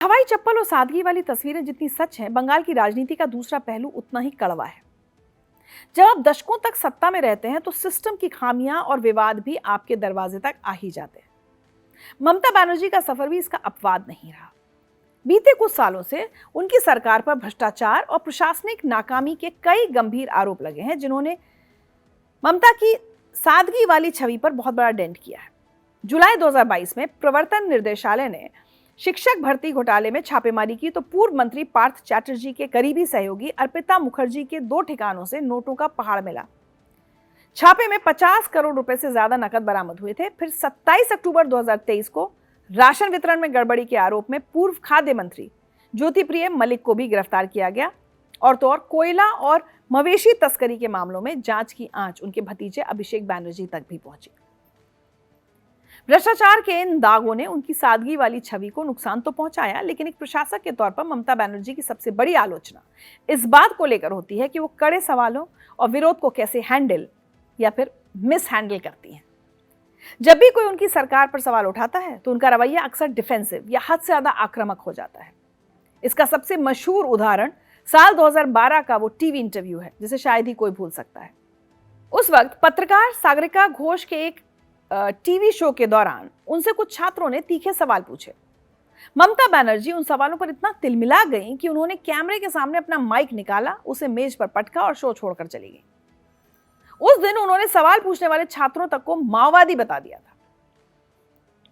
हवाई चप्पल और सादगी वाली तस्वीरें जितनी सच हैं, बंगाल की राजनीति का दूसरा पहलू उतना ही कड़वा है। जब आप दशकों तक सत्ता में रहते हैं तो सिस्टम की खामियां और विवाद भी आपके दरवाजे तक आ ही जाते हैं। ममता बनर्जी का सफर भी इसका अपवाद नहीं रहा। बीते कुछ सालों से उनकी सरकार पर भ्रष्टाचार और प्रशासनिक नाकामी के कई गंभीर आरोप लगे हैं, जिन्होंने ममता की सादगी वाली छवि पर बहुत बड़ा डेंट किया है। जुलाई 2022 में प्रवर्तन निर्देशालय ने शिक्षक भर्ती घोटाले में छापेमारी की तो पूर्व मंत्री पार्थ चैटर्जी के करीबी सहयोगी अर्पिता मुखर्जी के 2 ठिकानों से नोटों का पहाड़ मिला। छापे में 50 करोड़ रुपए से ज्यादा नकद बरामद हुए थे। फिर 27 अक्टूबर 2023 को राशन वितरण में गड़बड़ी के आरोप में पूर्व खाद्य मंत्री ज्योतिप्रिय मलिक को भी गिरफ्तार किया गया। और तो और कोयला और मवेशी तस्करी के मामलों में जांच की आंच उनके भतीजे अभिषेक बैनर्जी तक भी पहुंची। भ्रष्टाचार के इन दागों ने उनकी सादगी वाली छवि को नुकसान तो पहुंचाया, लेकिन एक प्रशासक के तौर पर ममता बनर्जी की सबसे बड़ी आलोचना इस बात को लेकर होती है कि वो कड़े सवालों और विरोध को कैसे हैंडल या फिर मिस हैंडल करती हैं। जब भी कोई उनकी सरकार पर सवाल उठाता है तो उनका रवैया अक्सर डिफेंसिव या हद से ज्यादा आक्रामक हो जाता है। इसका सबसे मशहूर उदाहरण साल 2012 का वो टीवी इंटरव्यू है, जिसे शायद ही कोई भूल सकता है। उस वक्त पत्रकार सागरिका घोष के एक टीवी शो के दौरान उनसे कुछ छात्रों ने तीखे सवाल पूछे। ममता बनर्जी उन सवालों पर इतना तिलमिला गईं कि उन्होंने कैमरे के सामने अपना माइक निकाला, उसे मेज पर पटका और शो छोड़कर चली गईं। उस दिन उन्होंने सवाल पूछने वाले छात्रों तक को माओवादी बता दिया था।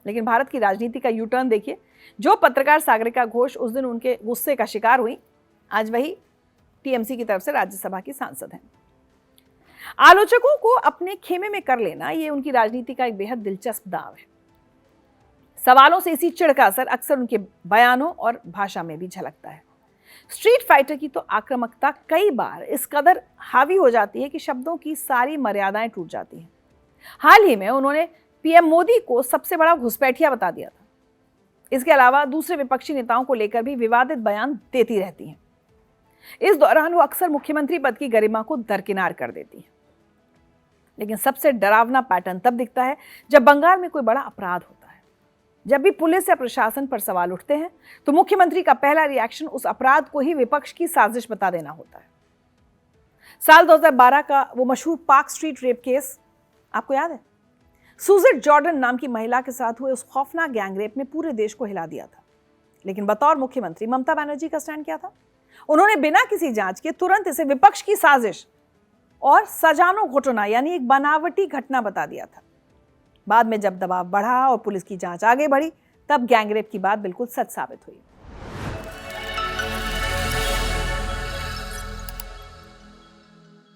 लेकिन भारत की राजनीति का यू टर्न देखिए। जो पत्रकार सागरिका घोष उस दिन उनके गुस्से का शिकार हुई, आज वही टीएमसी की तरफ से राज्यसभा की सांसद हैं। आलोचकों को अपने खेमे में कर लेना ये उनकी राजनीति का एक बेहद दिलचस्प दांव है। सवालों से इसी चिढ़ का असर अक्सर उनके बयानों और भाषा में भी झलकता है। स्ट्रीट फाइटर की तो आक्रामकता कई बार इस कदर हावी हो जाती है कि शब्दों की सारी मर्यादाएं टूट जाती हैं। हाल ही में उन्होंने पीएम मोदी को सबसे बड़ा घुसपैठिया बता दिया था। इसके अलावा दूसरे विपक्षी नेताओं को लेकर भी विवादित बयान देती रहती हैं। इस दौरान वो अक्सर मुख्यमंत्री पद की गरिमा को दरकिनार कर देती हैं। लेकिन सबसे डरावना पैटर्न तब दिखता है जब बंगाल में कोई बड़ा अपराध होता है। जब भी पुलिस या प्रशासन पर सवाल उठते हैं तो मुख्यमंत्री का पहला रिएक्शन उस अपराध को ही विपक्ष की साजिश बता देना होता है। साल 2012 का वो मशहूर पार्क स्ट्रीट रेप केस आपको याद है? सुजेट जॉर्डन नाम की महिला के साथ हुए उस खौफनाक गैंगरेप में पूरे देश को हिला दिया था। लेकिन बतौर मुख्यमंत्री ममता बनर्जी का स्टैंड क्या था? उन्होंने बिना किसी जांच के तुरंत इसे विपक्ष की साजिश और सजानो घोटना यानी एक बनावटी घटना बता दिया था। बाद में जब दबाव बढ़ा और पुलिस की जांच आगे बढ़ी, तब गैंगरेप की बात बिल्कुल सच साबित हुई।